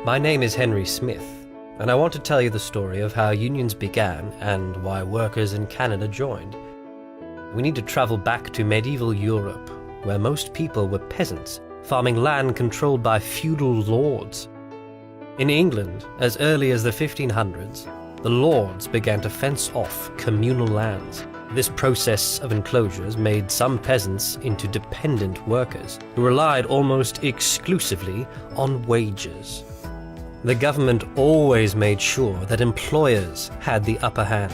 My name is Henry Smith, and I want to tell you the story of how unions began and why workers in Canada joined. We need to travel back to medieval Europe, where most people were peasants, farming land controlled by feudal lords. In England, as early as the 1500s, the lords began to fence off communal lands. This process of enclosures made some peasants into dependent workers who relied almost exclusively on wages. The government always made sure that employers had the upper hand.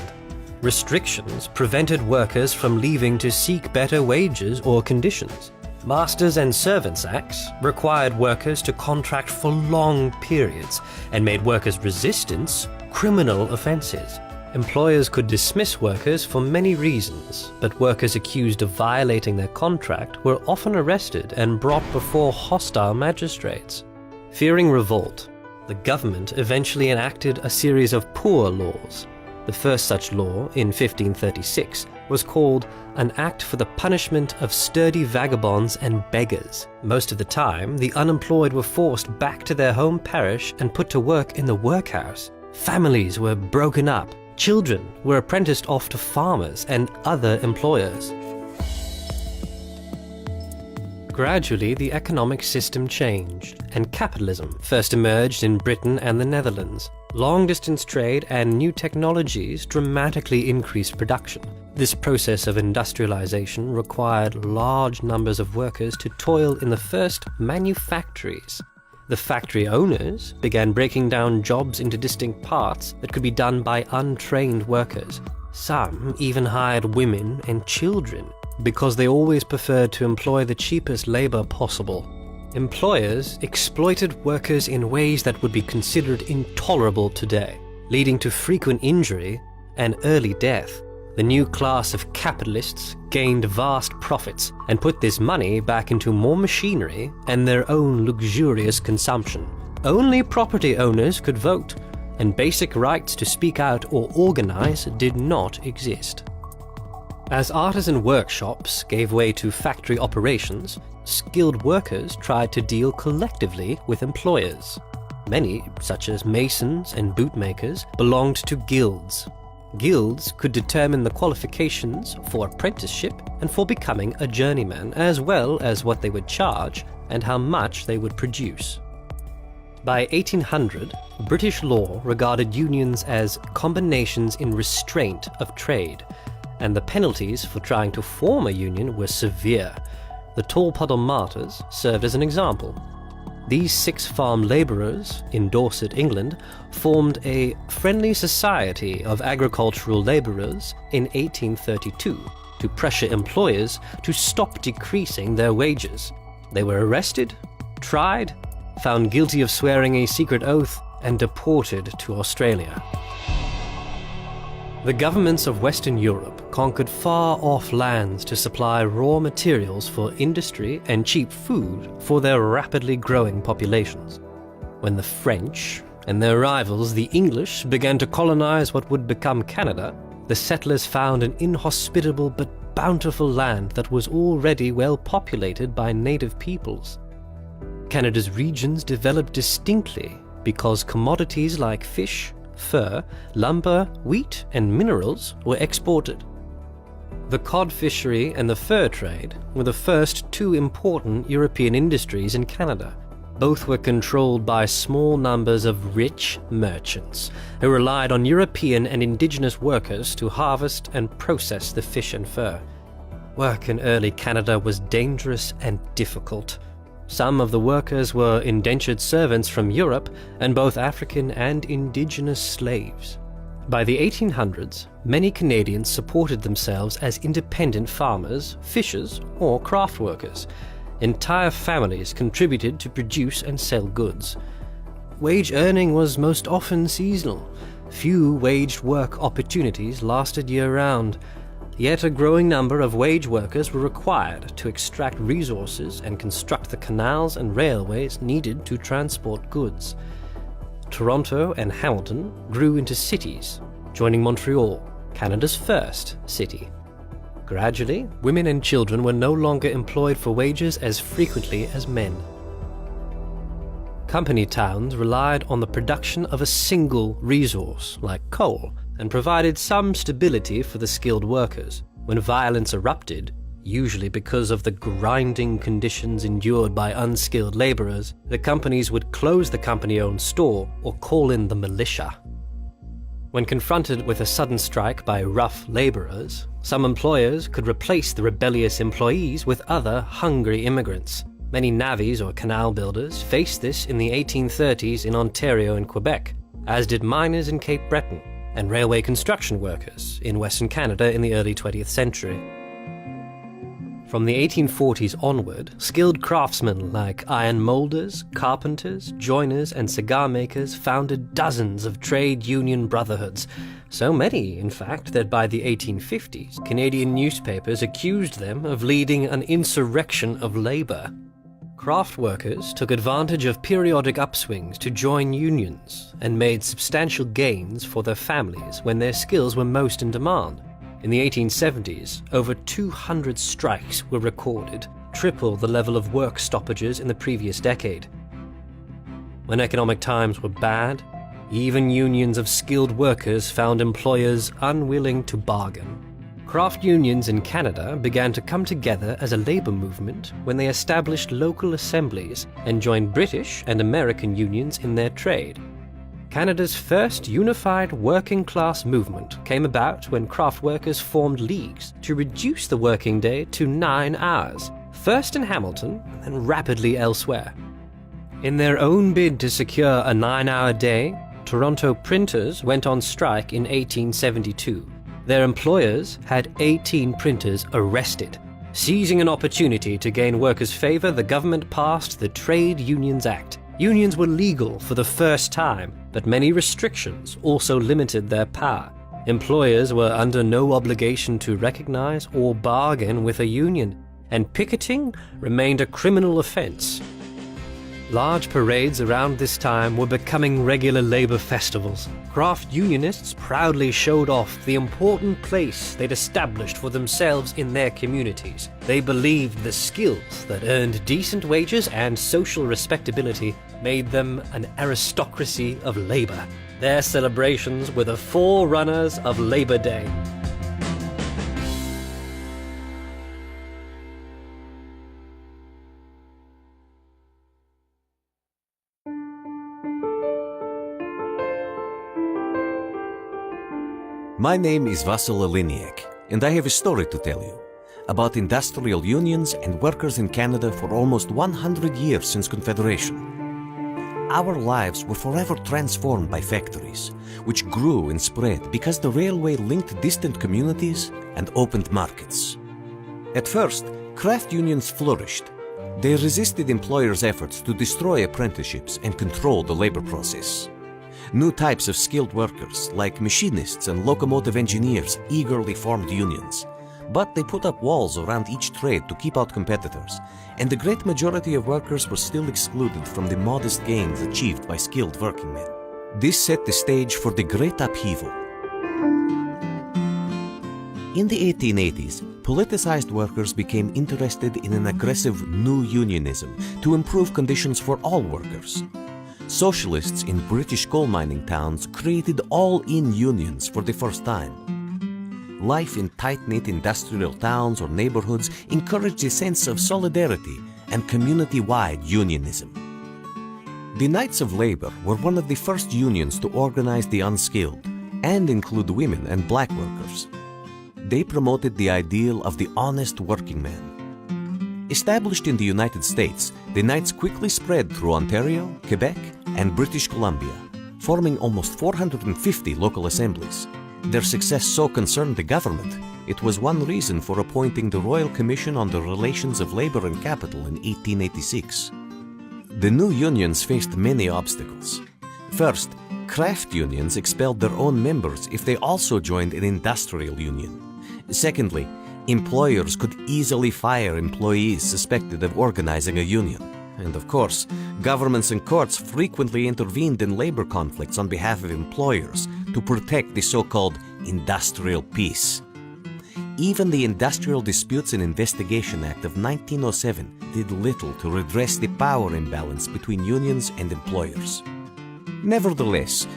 Restrictions prevented workers from leaving to seek better wages or conditions. Masters and Servants Acts required workers to contract for long periods and made workers' resistance criminal offences. Employers could dismiss workers for many reasons, but workers accused of violating their contract were often arrested and brought before hostile magistrates. Fearing revolt, the government eventually enacted a series of poor laws. The first such law, in 1536, was called an Act for the Punishment of Sturdy Vagabonds and Beggars. Most of the time, the unemployed were forced back to their home parish and put to work in the workhouse. Families were broken up. Children were apprenticed off to farmers and other employers. Gradually, the economic system changed, and capitalism first emerged in Britain and the Netherlands. Long-distance trade and new technologies dramatically increased production. This process of industrialization required large numbers of workers to toil in the first manufactories. The factory owners began breaking down jobs into distinct parts that could be done by untrained workers. Some even hired women and children because they always preferred to employ the cheapest labor possible. Employers exploited workers in ways that would be considered intolerable today, leading to frequent injury and early death. The new class of capitalists gained vast profits and put this money back into more machinery and their own luxurious consumption. Only property owners could vote, and basic rights to speak out or organize did not exist. As artisan workshops gave way to factory operations, skilled workers tried to deal collectively with employers. Many, such as masons and bootmakers, belonged to guilds. Guilds could determine the qualifications for apprenticeship and for becoming a journeyman, as well as what they would charge and how much they would produce. By 1800, British law regarded unions as combinations in restraint of trade, and the penalties for trying to form a union were severe. The Tolpuddle Martyrs served as an example. These 6 farm labourers in Dorset, England, formed a Friendly Society of Agricultural Labourers in 1832 to pressure employers to stop decreasing their wages. They were arrested, tried, found guilty of swearing a secret oath, and deported to Australia. The governments of Western Europe conquered far-off lands to supply raw materials for industry and cheap food for their rapidly growing populations. When the French and their rivals, the English, began to colonize what would become Canada, the settlers found an inhospitable but bountiful land that was already well populated by native peoples. Canada's regions developed distinctly because commodities like fish, fur, lumber, wheat, and minerals were exported. The cod fishery and the fur trade were the first 2 important European industries in Canada. Both were controlled by small numbers of rich merchants who relied on European and indigenous workers to harvest and process the fish and fur. Work in early Canada was dangerous and difficult. Some of the workers were indentured servants from Europe and both African and indigenous slaves. By the 1800s, many Canadians supported themselves as independent farmers, fishers, or craft workers. Entire families contributed to produce and sell goods. Wage earning was most often seasonal. Few waged work opportunities lasted year-round. Yet a growing number of wage workers were required to extract resources and construct the canals and railways needed to transport goods. Toronto and Hamilton grew into cities, joining Montreal, Canada's first city. Gradually, women and children were no longer employed for wages as frequently as men. Company towns relied on the production of a single resource, like coal, and provided some stability for the skilled workers. When violence erupted, usually because of the grinding conditions endured by unskilled laborers, the companies would close the company-owned store or call in the militia. When confronted with a sudden strike by rough laborers, some employers could replace the rebellious employees with other hungry immigrants. Many navvies or canal builders faced this in the 1830s in Ontario and Quebec, as did miners in Cape Breton and railway construction workers in Western Canada in the early 20th century. From the 1840s onward, skilled craftsmen like iron molders, carpenters, joiners, and cigar makers founded dozens of trade union brotherhoods. So many, in fact, that by the 1850s, Canadian newspapers accused them of leading an insurrection of labor. Craft workers took advantage of periodic upswings to join unions and made substantial gains for their families when their skills were most in demand. In the 1870s, over 200 strikes were recorded, triple the level of work stoppages in the previous decade. When economic times were bad, even unions of skilled workers found employers unwilling to bargain. Craft unions in Canada began to come together as a labour movement when they established local assemblies and joined British and American unions in their trade. Canada's first unified working-class movement came about when craft workers formed leagues to reduce the working day to 9 hours, first in Hamilton and rapidly elsewhere. In their own bid to secure a 9-hour day, Toronto printers went on strike in 1872. Their employers had 18 printers arrested. Seizing an opportunity to gain workers' favour, the government passed the Trade Unions Act. Unions were legal for the first time, but many restrictions also limited their power. Employers were under no obligation to recognize or bargain with a union, and picketing remained a criminal offense. Large parades around this time were becoming regular labor festivals. Craft unionists proudly showed off the important place they'd established for themselves in their communities. They believed the skills that earned decent wages and social respectability made them an aristocracy of labor. Their celebrations were the forerunners of Labor Day. My name is Vasil Aliniak, and I have a story to tell you about industrial unions and workers in Canada for almost 100 years since Confederation. Our lives were forever transformed by factories, which grew and spread because the railway linked distant communities and opened markets. At first, craft unions flourished. They resisted employers' efforts to destroy apprenticeships and control the labor process. New types of skilled workers, like machinists and locomotive engineers, eagerly formed unions. But they put up walls around each trade to keep out competitors, and the great majority of workers were still excluded from the modest gains achieved by skilled working men. This set the stage for the Great Upheaval. In the 1880s, politicized workers became interested in an aggressive new unionism to improve conditions for all workers. Socialists in British coal mining towns created all-in unions for the first time. Life in tight-knit industrial towns or neighborhoods encouraged a sense of solidarity and community-wide unionism. The Knights of Labor were one of the first unions to organize the unskilled and include women and black workers. They promoted the ideal of the honest working man. Established in the United States, the Knights quickly spread through Ontario, Quebec, and British Columbia, forming almost 450 local assemblies. Their success so concerned the government, it was one reason for appointing the Royal Commission on the Relations of Labor and Capital in 1886. The new unions faced many obstacles. First, craft unions expelled their own members if they also joined an industrial union. Secondly, employers could easily fire employees suspected of organizing a union. And of course, governments and courts frequently intervened in labor conflicts on behalf of employers to protect the so-called industrial peace. Even the Industrial Disputes and Investigation Act of 1907 did little to redress the power imbalance between unions and employers. Nevertheless,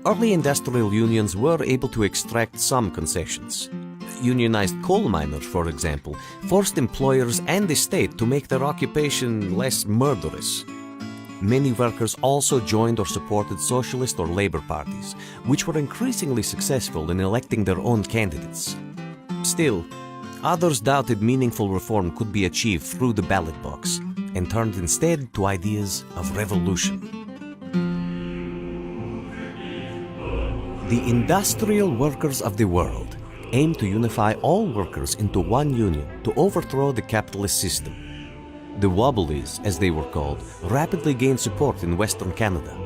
early industrial unions were able to extract some concessions. Unionized coal miners, for example, forced employers and the state to make their occupation less murderous. Many workers also joined or supported socialist or labor parties, which were increasingly successful in electing their own candidates. Still, others doubted meaningful reform could be achieved through the ballot box and turned instead to ideas of revolution. The industrial workers of the world aimed to unify all workers into one union to overthrow the capitalist system. The Wobblies, as they were called, rapidly gained support in Western Canada.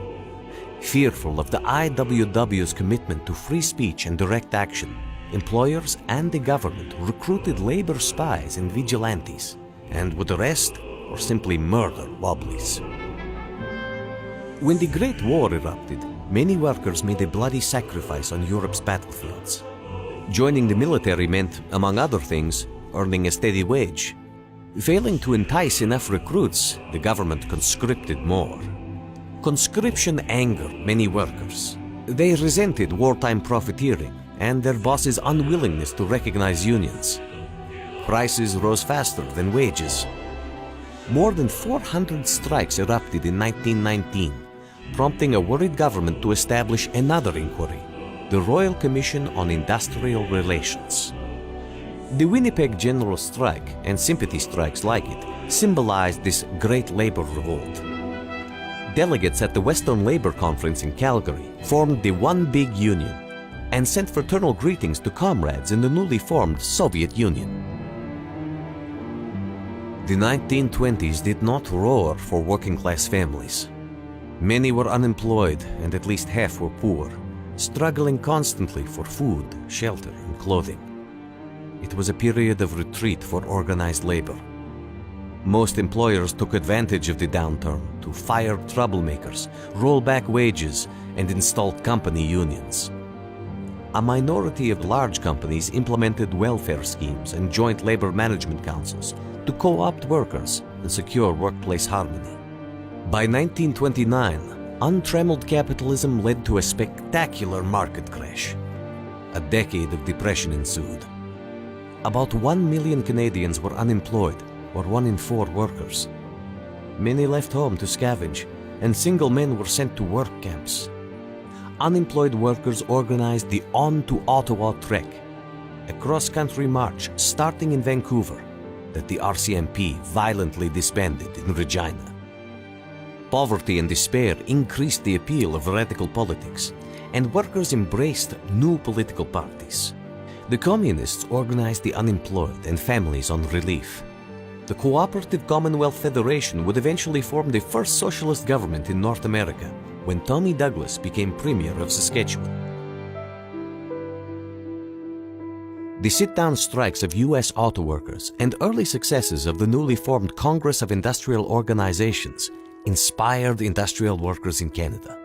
Fearful of the IWW's commitment to free speech and direct action, employers and the government recruited labor spies and vigilantes, and would arrest or simply murder Wobblies. When the Great War erupted, many workers made a bloody sacrifice on Europe's battlefields. Joining the military meant, among other things, earning a steady wage. Failing to entice enough recruits, the government conscripted more. Conscription angered many workers. They resented wartime profiteering and their bosses' unwillingness to recognize unions. Prices rose faster than wages. More than 400 strikes erupted in 1919, prompting a worried government to establish another inquiry, the Royal Commission on Industrial Relations. The Winnipeg General Strike and sympathy strikes like it symbolized this great labor revolt. Delegates at the Western Labor Conference in Calgary formed the One Big Union and sent fraternal greetings to comrades in the newly formed Soviet Union. The 1920s did not roar for working-class families. Many were unemployed and at least half were poor, struggling constantly for food, shelter, and clothing. It was a period of retreat for organized labor. Most employers took advantage of the downturn to fire troublemakers, roll back wages, and install company unions. A minority of large companies implemented welfare schemes and joint labor management councils to co-opt workers and secure workplace harmony. By 1929, untrammeled capitalism led to a spectacular market crash. A decade of depression ensued. About 1 million Canadians were unemployed, or 1 in 4 workers. Many left home to scavenge, and single men were sent to work camps. Unemployed workers organized the On to Ottawa Trek, a cross-country march starting in Vancouver that the RCMP violently disbanded in Regina. Poverty and despair increased the appeal of radical politics, and workers embraced new political parties. The Communists organized the unemployed and families on relief. The Cooperative Commonwealth Federation would eventually form the first socialist government in North America when Tommy Douglas became Premier of Saskatchewan. The sit-down strikes of U.S. auto workers and early successes of the newly formed Congress of Industrial Organizations inspired industrial workers in Canada.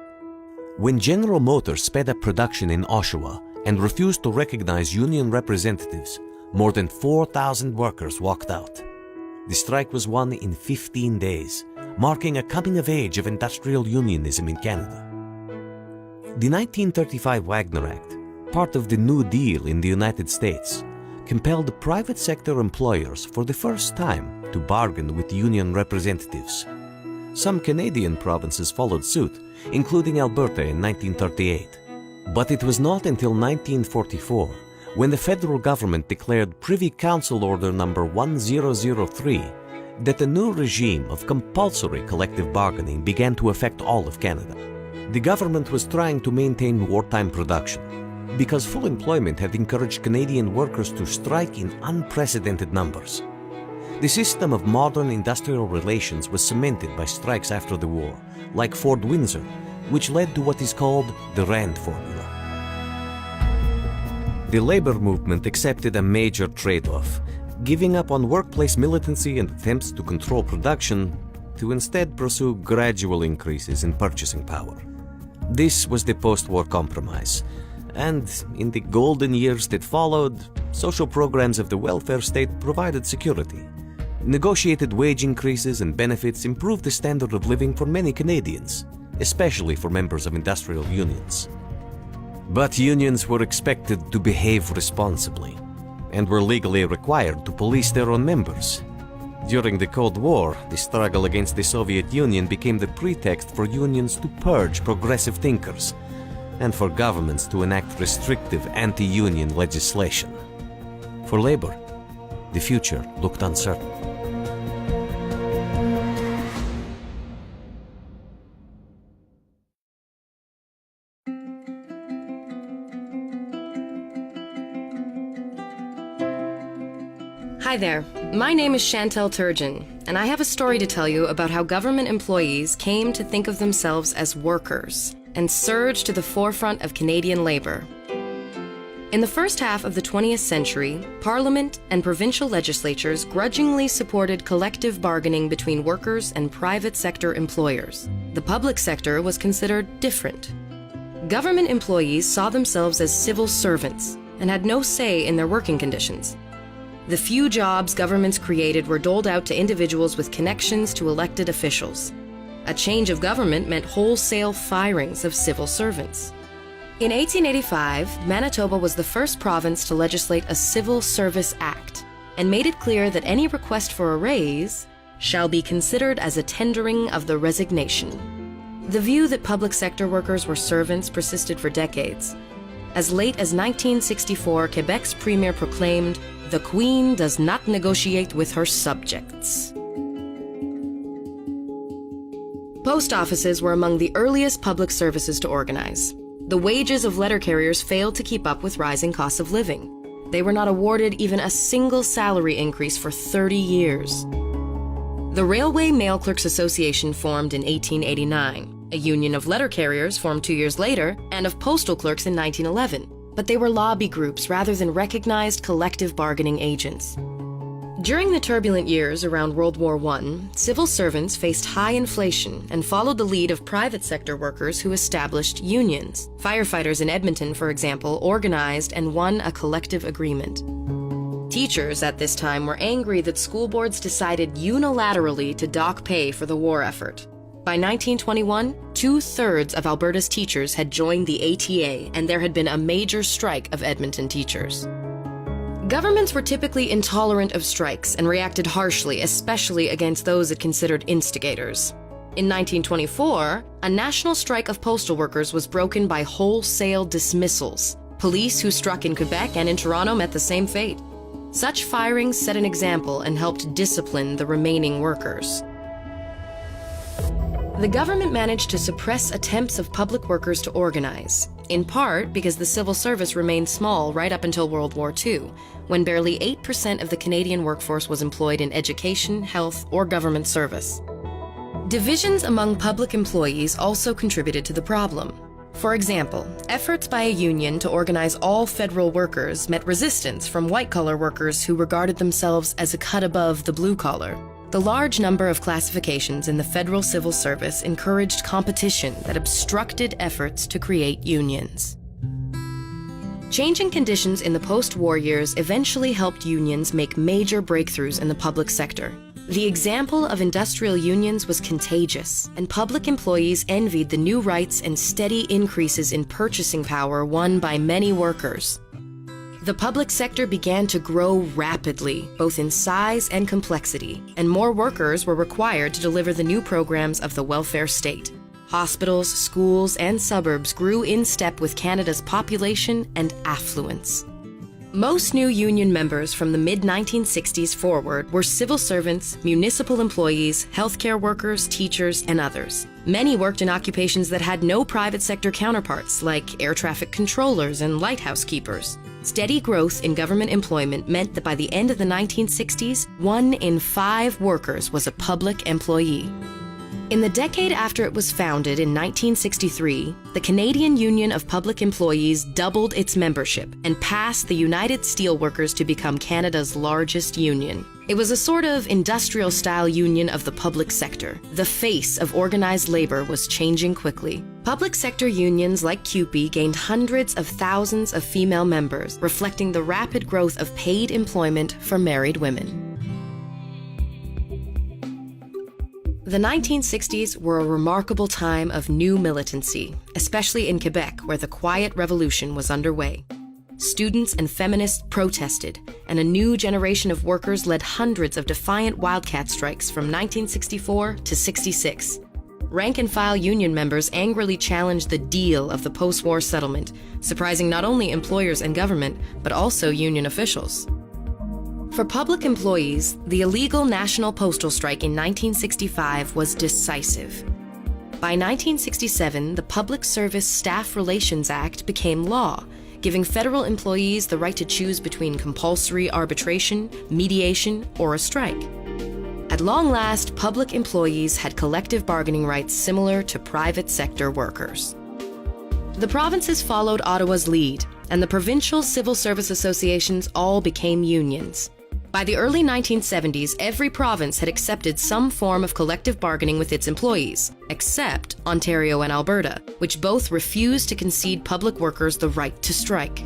When General Motors sped up production in Oshawa and refused to recognize union representatives, more than 4,000 workers walked out. The strike was won in 15 days, marking a coming of age of industrial unionism in Canada. The 1935 Wagner Act, part of the New Deal in the United States, compelled private sector employers for the first time to bargain with union representatives. Some Canadian provinces followed suit, including Alberta in 1938. But it was not until 1944, when the federal government declared Privy Council Order No. 1003, that a new regime of compulsory collective bargaining began to affect all of Canada. The government was trying to maintain wartime production, because full employment had encouraged Canadian workers to strike in unprecedented numbers. The system of modern industrial relations was cemented by strikes after the war, like Fort Windsor, which led to what is called the Rand Formula. The labor movement accepted a major trade-off, giving up on workplace militancy and attempts to control production to instead pursue gradual increases in purchasing power. This was the post-war compromise, And in the golden years that followed, social programs of the welfare state provided security. Negotiated wage increases and benefits improved the standard of living for many Canadians, especially for members of industrial unions. But unions were expected to behave responsibly and were legally required to police their own members. During the Cold War, the struggle against the Soviet Union became the pretext for unions to purge progressive thinkers and for governments to enact restrictive anti-union legislation. For labor, the future looked uncertain. Hi there, my name is Chantel Turgeon, and I have a story to tell you about how government employees came to think of themselves as workers and surged to the forefront of Canadian labor. In the first half of the 20th century, Parliament and provincial legislatures grudgingly supported collective bargaining between workers and private sector employers. The public sector was considered different. Government employees saw themselves as civil servants and had no say in their working conditions. The few jobs governments created were doled out to individuals with connections to elected officials. A change of government meant wholesale firings of civil servants. In 1885, Manitoba was the first province to legislate a Civil Service Act and made it clear that any request for a raise shall be considered as a tendering of the resignation. The view that public sector workers were servants persisted for decades. As late as 1964, Quebec's premier proclaimed, "The Queen does not negotiate with her subjects." Post offices were among the earliest public services to organize. The wages of letter carriers failed to keep up with rising costs of living. They were not awarded even a single salary increase for 30 years. The Railway Mail Clerks Association formed in 1889, a union of letter carriers formed 2 years later, and of postal clerks in 1911. But they were lobby groups rather than recognized collective bargaining agents. During the turbulent years around World War I, civil servants faced high inflation and followed the lead of private sector workers who established unions. Firefighters in Edmonton, for example, organized and won a collective agreement. Teachers at this time were angry that school boards decided unilaterally to dock pay for the war effort. By 1921, 2/3 of Alberta's teachers had joined the ATA, and there had been a major strike of Edmonton teachers. Governments were typically intolerant of strikes and reacted harshly, especially against those it considered instigators. In 1924, a national strike of postal workers was broken by wholesale dismissals. Police who struck in Quebec and in Toronto met the same fate. Such firings set an example and helped discipline the remaining workers. The government managed to suppress attempts of public workers to organize, in part because the civil service remained small right up until World War II, when barely 8% of the Canadian workforce was employed in education, health, or government service. Divisions among public employees also contributed to the problem. For example, efforts by a union to organize all federal workers met resistance from white-collar workers who regarded themselves as a cut above the blue-collar. The large number of classifications in the federal civil service encouraged competition that obstructed efforts to create unions. Changing conditions in the post-war years eventually helped unions make major breakthroughs in the public sector. The example of industrial unions was contagious, and public employees envied the new rights and steady increases in purchasing power won by many workers. The public sector began to grow rapidly, both in size and complexity, and more workers were required to deliver the new programs of the welfare state. Hospitals, schools, and suburbs grew in step with Canada's population and affluence. Most new union members from the mid-1960s forward were civil servants, municipal employees, healthcare workers, teachers, and others. Many worked in occupations that had no private sector counterparts, like air traffic controllers and lighthouse keepers. Steady growth in government employment meant that by the end of the 1960s, 1 in 5 workers was a public employee. In the decade after it was founded in 1963, the Canadian Union of Public Employees doubled its membership and passed the United Steelworkers to become Canada's largest union. It was a sort of industrial-style union of the public sector. The face of organized labor was changing quickly. Public sector unions like CUPE gained hundreds of thousands of female members, reflecting the rapid growth of paid employment for married women. The 1960s were a remarkable time of new militancy, especially in Quebec, where the Quiet Revolution was underway. Students and feminists protested, and a new generation of workers led hundreds of defiant wildcat strikes from 1964 to 66. Rank-and-file union members angrily challenged the deal of the post-war settlement, surprising not only employers and government, but also union officials. For public employees, the illegal National Postal Strike in 1965 was decisive. By 1967, the Public Service Staff Relations Act became law, giving federal employees the right to choose between compulsory arbitration, mediation, or a strike. At long last, public employees had collective bargaining rights similar to private sector workers. The provinces followed Ottawa's lead, and the provincial civil service associations all became unions. By the early 1970s, every province had accepted some form of collective bargaining with its employees, except Ontario and Alberta, which both refused to concede public workers the right to strike.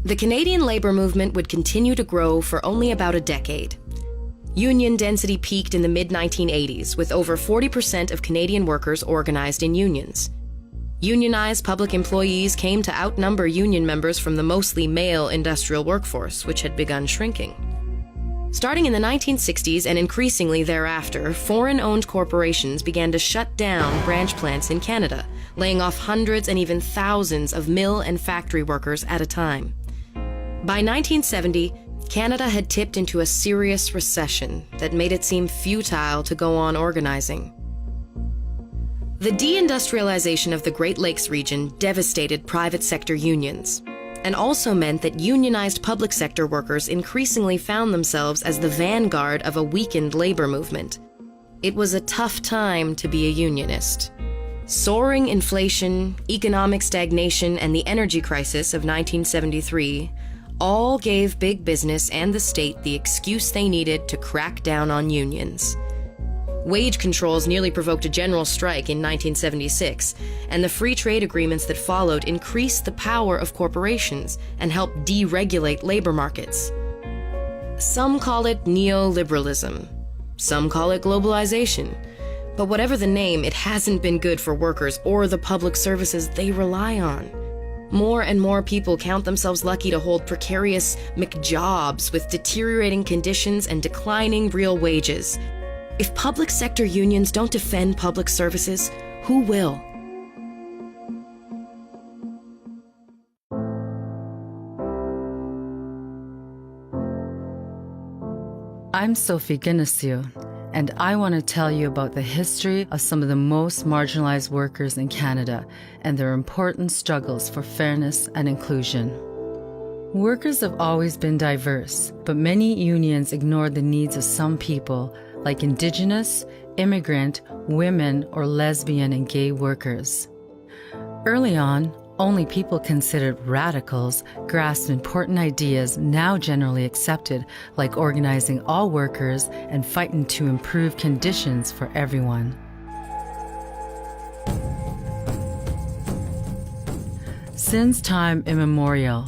The Canadian labor movement would continue to grow for only about a decade. Union density peaked in the mid-1980s, with over 40% of Canadian workers organized in unions. Unionized public employees came to outnumber union members from the mostly male industrial workforce, which had begun shrinking. Starting in the 1960s and increasingly thereafter, foreign-owned corporations began to shut down branch plants in Canada, laying off hundreds and even thousands of mill and factory workers at a time. By 1970, Canada had tipped into a serious recession that made it seem futile to go on organizing. The deindustrialization of the Great Lakes region devastated private sector unions, and also meant that unionized public sector workers increasingly found themselves as the vanguard of a weakened labor movement. It was a tough time to be a unionist. Soaring inflation, economic stagnation, and the energy crisis of 1973 all gave big business and the state the excuse they needed to crack down on unions. Wage controls nearly provoked a general strike in 1976, and the free trade agreements that followed increased the power of corporations and helped deregulate labor markets. Some call it neoliberalism. Some call it globalization. But whatever the name, it hasn't been good for workers or the public services they rely on. More and more people count themselves lucky to hold precarious McJobs with deteriorating conditions and declining real wages. If public sector unions don't defend public services, who will? I'm Sophie Guinnessio, and I want to tell you about the history of some of the most marginalized workers in Canada and their important struggles for fairness and inclusion. Workers have always been diverse, but many unions ignored the needs of some people, like Indigenous, immigrant, women, or lesbian and gay workers. Early on, only people considered radicals grasped important ideas now generally accepted, like organizing all workers and fighting to improve conditions for everyone. Since time immemorial,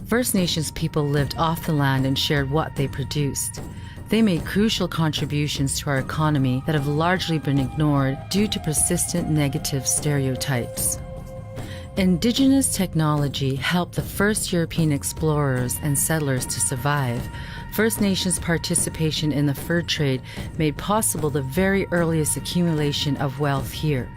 First Nations people lived off the land and shared what they produced. They made crucial contributions to our economy that have largely been ignored due to persistent negative stereotypes. Indigenous technology helped the first European explorers and settlers to survive. First Nations participation in the fur trade made possible the very earliest accumulation of wealth here.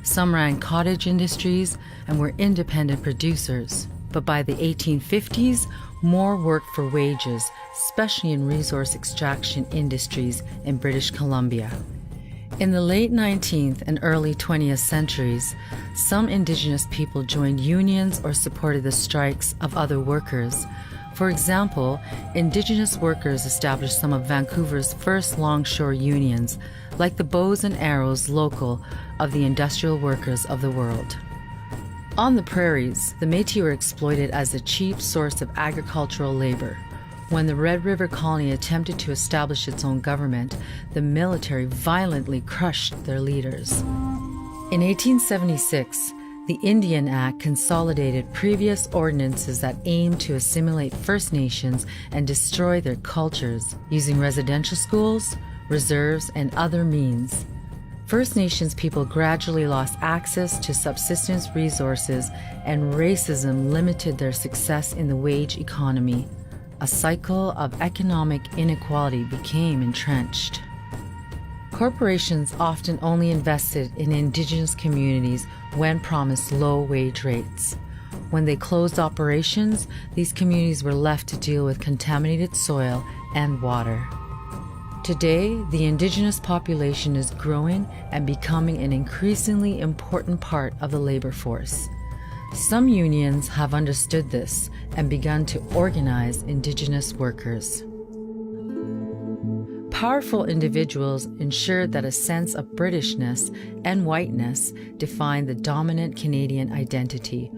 Some ran cottage industries and were independent producers. But by the 1850s, more worked for wages, especially in resource extraction industries in British Columbia. In the late 19th and early 20th centuries, some Indigenous people joined unions or supported the strikes of other workers. For example, Indigenous workers established some of Vancouver's first longshore unions, like the Bows and Arrows Local of the Industrial Workers of the World. On the prairies, the Métis were exploited as a cheap source of agricultural labor. When the Red River Colony attempted to establish its own government, the military violently crushed their leaders. In 1876, the Indian Act consolidated previous ordinances that aimed to assimilate First Nations and destroy their cultures, using residential schools, reserves, and other means. First Nations people gradually lost access to subsistence resources, and racism limited their success in the wage economy. A cycle of economic inequality became entrenched. Corporations often only invested in Indigenous communities when promised low wage rates. When they closed operations, these communities were left to deal with contaminated soil and water. Today, the Indigenous population is growing and becoming an increasingly important part of the labor force. Some unions have understood this and begun to organize Indigenous workers. Powerful individuals ensured that a sense of Britishness and whiteness defined the dominant Canadian identity.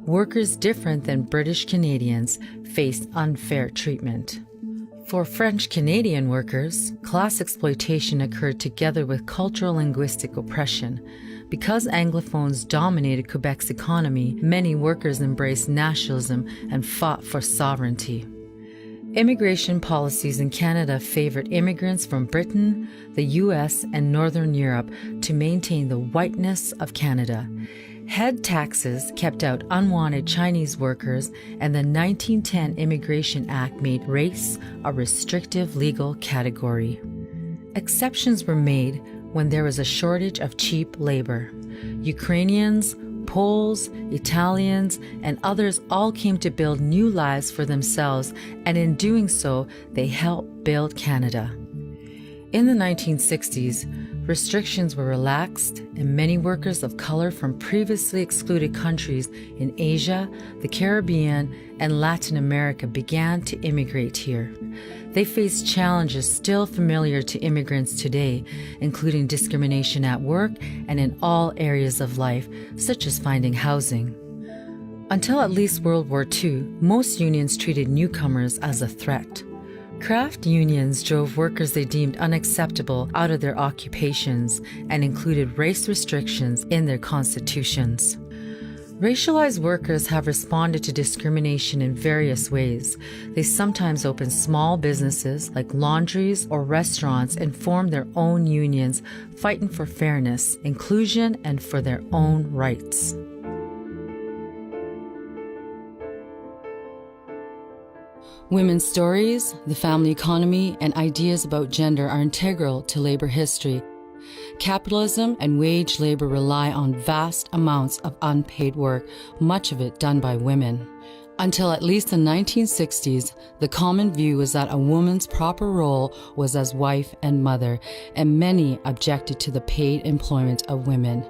Workers different than British Canadians faced unfair treatment. For French Canadian workers, class exploitation occurred together with cultural linguistic oppression. Because Anglophones dominated Quebec's economy, many workers embraced nationalism and fought for sovereignty. Immigration policies in Canada favored immigrants from Britain, the US, and Northern Europe to maintain the whiteness of Canada. Head taxes kept out unwanted Chinese workers, and the 1910 Immigration Act made race a restrictive legal category. Exceptions were made when there was a shortage of cheap labor. Ukrainians, Poles, Italians, and others all came to build new lives for themselves, and in doing so, they helped build Canada. In the 1960s, restrictions were relaxed, and many workers of color from previously excluded countries in Asia, the Caribbean, and Latin America began to immigrate here. They faced challenges still familiar to immigrants today, including discrimination at work and in all areas of life, such as finding housing. Until at least World War II, most unions treated newcomers as a threat. Craft unions drove workers they deemed unacceptable out of their occupations and included race restrictions in their constitutions. Racialized workers have responded to discrimination in various ways. They sometimes open small businesses like laundries or restaurants and form their own unions, fighting for fairness, inclusion, and for their own rights. Women's stories, the family economy, and ideas about gender are integral to labor history. Capitalism and wage labor rely on vast amounts of unpaid work, much of it done by women. Until at least the 1960s, the common view was that a woman's proper role was as wife and mother, and many objected to the paid employment of women.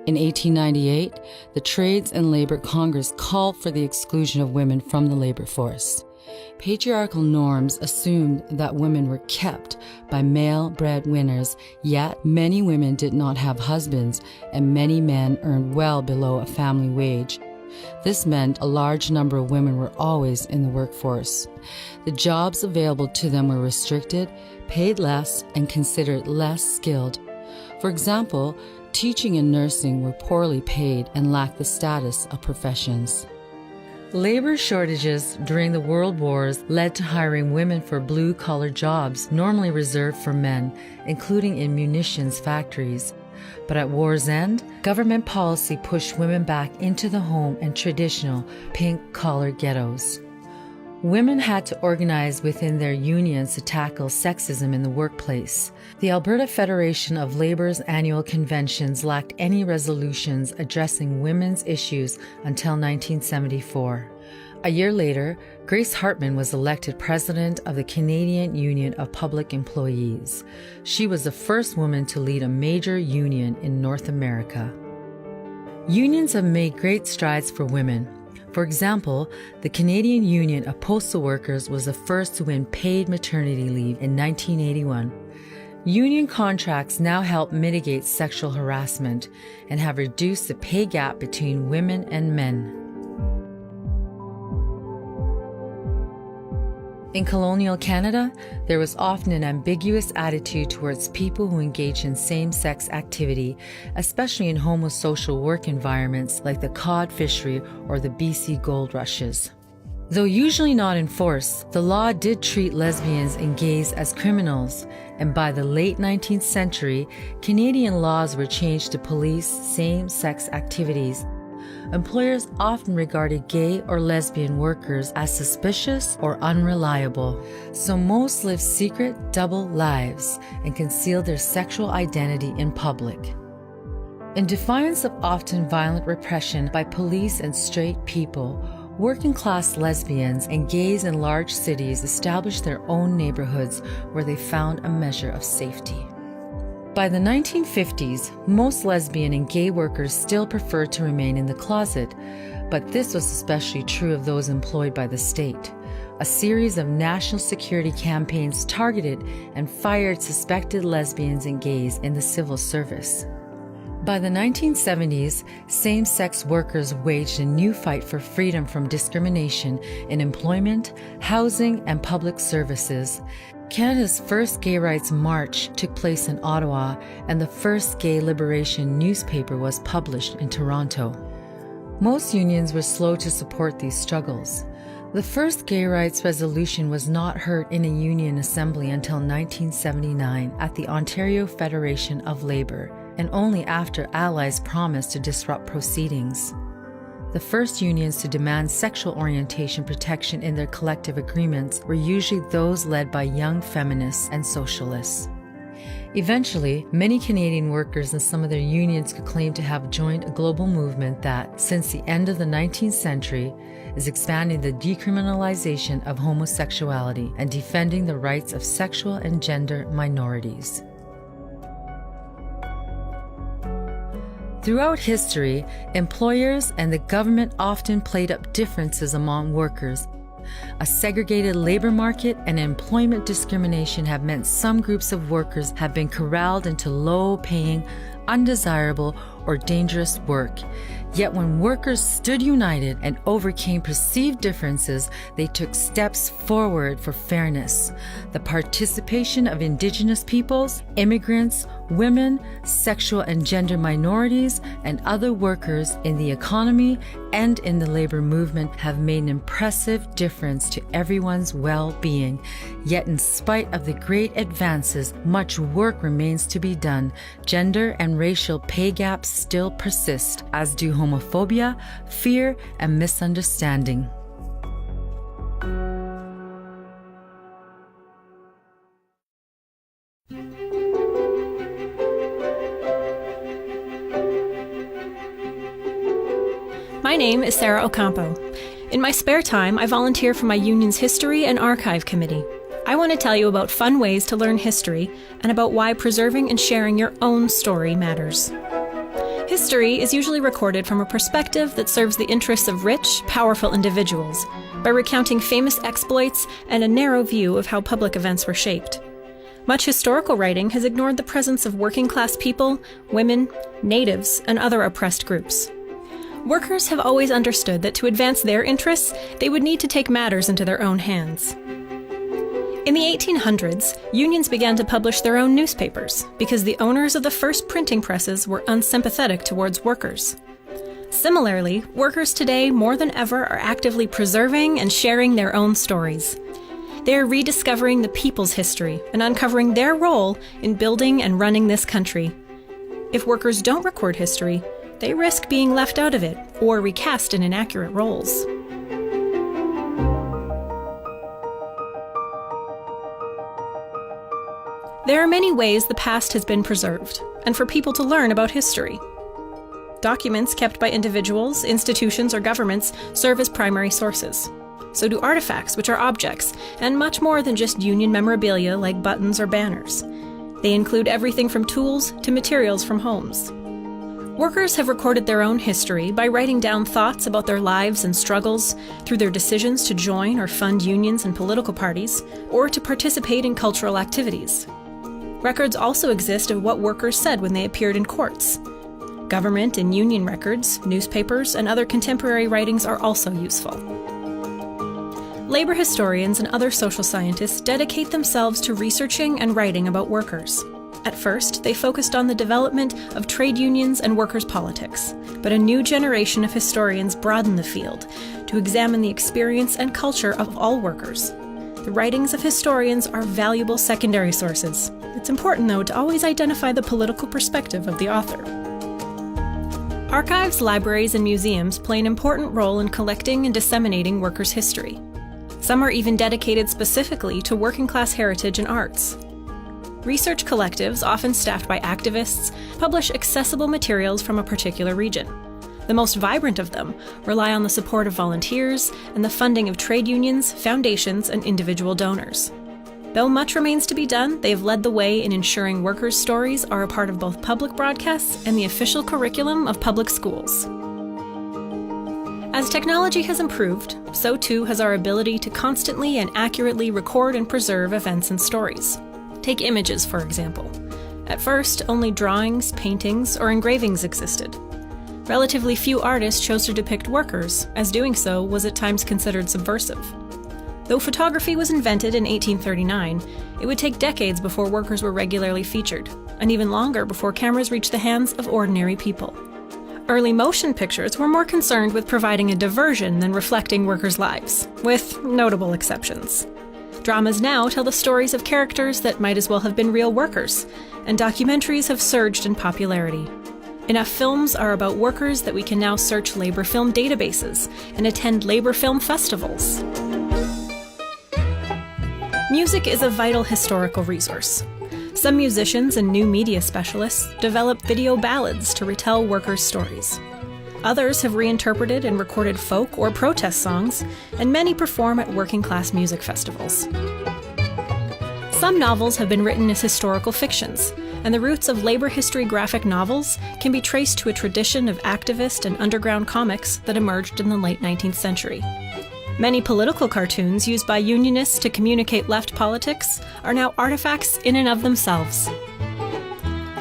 In 1898, the Trades and Labor Congress called for the exclusion of women from the labor force. Patriarchal norms assumed that women were kept by male breadwinners, yet many women did not have husbands, and many men earned well below a family wage. This meant a large number of women were always in the workforce. The jobs available to them were restricted, paid less, and considered less skilled. For example, teaching and nursing were poorly paid and lacked the status of professions. Labor shortages during the World Wars led to hiring women for blue-collar jobs normally reserved for men, including in munitions factories. But at war's end, government policy pushed women back into the home and traditional pink-collar ghettos. Women had to organize within their unions to tackle sexism in the workplace. The Alberta Federation of Labor's annual conventions lacked any resolutions addressing women's issues until 1974. A year later, Grace Hartman was elected president of the Canadian Union of Public Employees. She was the first woman to lead a major union in North America. Unions have made great strides for women. For example, the Canadian Union of Postal Workers was the first to win paid maternity leave in 1981. Union contracts now help mitigate sexual harassment and have reduced the pay gap between women and men. In colonial Canada, there was often an ambiguous attitude towards people who engage in same-sex activity, especially in homosocial work environments like the cod fishery or the BC gold rushes. Though usually not enforced, the law did treat lesbians and gays as criminals, and by the late 19th century, Canadian laws were changed to police same-sex activities. Employers often regarded gay or lesbian workers as suspicious or unreliable, so most lived secret, double lives and concealed their sexual identity in public. In defiance of often violent repression by police and straight people, working-class lesbians and gays in large cities established their own neighborhoods where they found a measure of safety. By the 1950s, most lesbian and gay workers still preferred to remain in the closet, but this was especially true of those employed by the state. A series of national security campaigns targeted and fired suspected lesbians and gays in the civil service. By the 1970s, same-sex workers waged a new fight for freedom from discrimination in employment, housing, and public services. Canada's first gay rights march took place in Ottawa, and the first gay liberation newspaper was published in Toronto. Most unions were slow to support these struggles. The first gay rights resolution was not heard in a union assembly until 1979 at the Ontario Federation of Labour, and only after allies promised to disrupt proceedings. The first unions to demand sexual orientation protection in their collective agreements were usually those led by young feminists and socialists. Eventually, many Canadian workers and some of their unions could claim to have joined a global movement that, since the end of the 19th century, is expanding the decriminalization of homosexuality and defending the rights of sexual and gender minorities. Throughout history, employers and the government often played up differences among workers. A segregated labor market and employment discrimination have meant some groups of workers have been corralled into low-paying, undesirable, or dangerous work. Yet when workers stood united and overcame perceived differences, they took steps forward for fairness. The participation of Indigenous peoples, immigrants, women, sexual and gender minorities, and other workers in the economy and in the labor movement have made an impressive difference to everyone's well-being. Yet in spite of the great advances, much work remains to be done. Gender and racial pay gaps still persist, as do homophobia, fear, and misunderstanding. My name is Sarah Ocampo. In my spare time, I volunteer for my union's History and Archive Committee. I want to tell you about fun ways to learn history and about why preserving and sharing your own story matters. History is usually recorded from a perspective that serves the interests of rich, powerful individuals by recounting famous exploits and a narrow view of how public events were shaped. Much historical writing has ignored the presence of working-class people, women, natives, and other oppressed groups. Workers have always understood that to advance their interests, they would need to take matters into their own hands. In the 1800s, unions began to publish their own newspapers because the owners of the first printing presses were unsympathetic towards workers. Similarly, workers today more than ever are actively preserving and sharing their own stories. They are rediscovering the people's history and uncovering their role in building and running this country. If workers don't record history, they risk being left out of it or recast in inaccurate roles. There are many ways the past has been preserved, and for people to learn about history. Documents kept by individuals, institutions, or governments serve as primary sources. So do artifacts, which are objects, and much more than just union memorabilia like buttons or banners. They include everything from tools to materials from homes. Workers have recorded their own history by writing down thoughts about their lives and struggles through their decisions to join or fund unions and political parties, or to participate in cultural activities. Records also exist of what workers said when they appeared in courts. Government and union records, newspapers, and other contemporary writings are also useful. Labor historians and other social scientists dedicate themselves to researching and writing about workers. At first, they focused on the development of trade unions and workers' politics, but a new generation of historians broadened the field to examine the experience and culture of all workers. The writings of historians are valuable secondary sources. It's important, though, to always identify the political perspective of the author. Archives, libraries, and museums play an important role in collecting and disseminating workers' history. Some are even dedicated specifically to working-class heritage and arts. Research collectives, often staffed by activists, publish accessible materials from a particular region. The most vibrant of them rely on the support of volunteers and the funding of trade unions, foundations, and individual donors. Though much remains to be done, they have led the way in ensuring workers' stories are a part of both public broadcasts and the official curriculum of public schools. As technology has improved, so too has our ability to constantly and accurately record and preserve events and stories. Take images, for example. At first, only drawings, paintings, or engravings existed. Relatively few artists chose to depict workers, as doing so was at times considered subversive. Though photography was invented in 1839, it would take decades before workers were regularly featured, and even longer before cameras reached the hands of ordinary people. Early motion pictures were more concerned with providing a diversion than reflecting workers' lives, with notable exceptions. Dramas now tell the stories of characters that might as well have been real workers, and documentaries have surged in popularity. Enough films are about workers that we can now search labor film databases and attend labor film festivals. Music is a vital historical resource. Some musicians and new media specialists develop video ballads to retell workers' stories. Others have reinterpreted and recorded folk or protest songs, and many perform at working-class music festivals. Some novels have been written as historical fictions, and the roots of labor history graphic novels can be traced to a tradition of activist and underground comics that emerged in the late 19th century. Many political cartoons used by unionists to communicate left politics are now artifacts in and of themselves.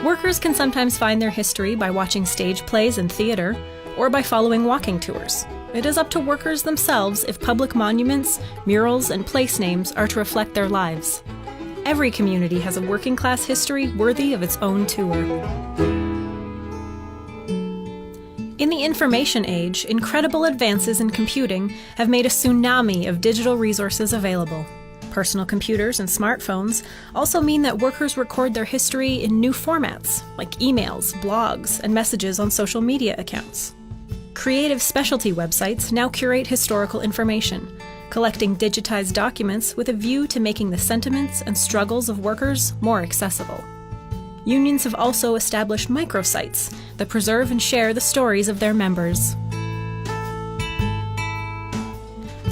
Workers can sometimes find their history by watching stage plays and theater, or by following walking tours. It is up to workers themselves if public monuments, murals, and place names are to reflect their lives. Every community has a working-class history worthy of its own tour. In the information age, incredible advances in computing have made a tsunami of digital resources available. Personal computers and smartphones also mean that workers record their history in new formats, like emails, blogs, and messages on social media accounts. Creative specialty websites now curate historical information, collecting digitized documents with a view to making the sentiments and struggles of workers more accessible. Unions have also established microsites that preserve and share the stories of their members.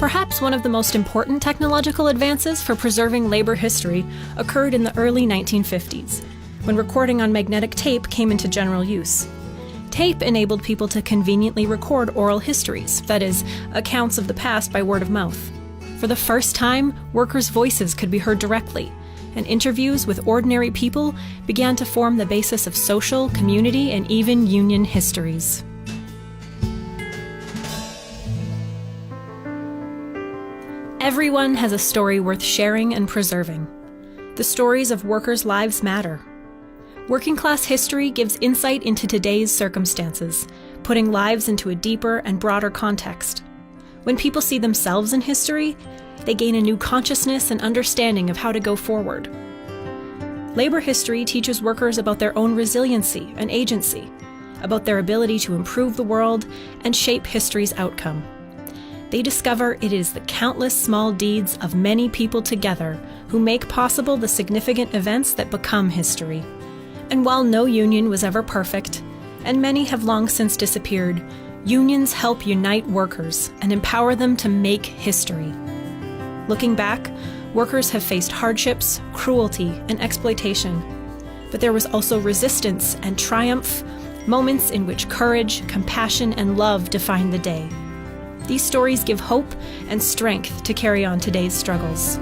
Perhaps one of the most important technological advances for preserving labor history occurred in the early 1950s, when recording on magnetic tape came into general use. Tape enabled people to conveniently record oral histories, that is, accounts of the past by word of mouth. For the first time, workers' voices could be heard directly, and interviews with ordinary people began to form the basis of social, community, and even union histories. Everyone has a story worth sharing and preserving. The stories of workers' lives matter. Working-class history gives insight into today's circumstances, putting lives into a deeper and broader context. When people see themselves in history, they gain a new consciousness and understanding of how to go forward. Labor history teaches workers about their own resiliency and agency, about their ability to improve the world and shape history's outcome. They discover it is the countless small deeds of many people together who make possible the significant events that become history. And while no union was ever perfect, and many have long since disappeared, unions help unite workers and empower them to make history. Looking back, workers have faced hardships, cruelty, and exploitation. But there was also resistance and triumph, moments in which courage, compassion, and love define the day. These stories give hope and strength to carry on today's struggles.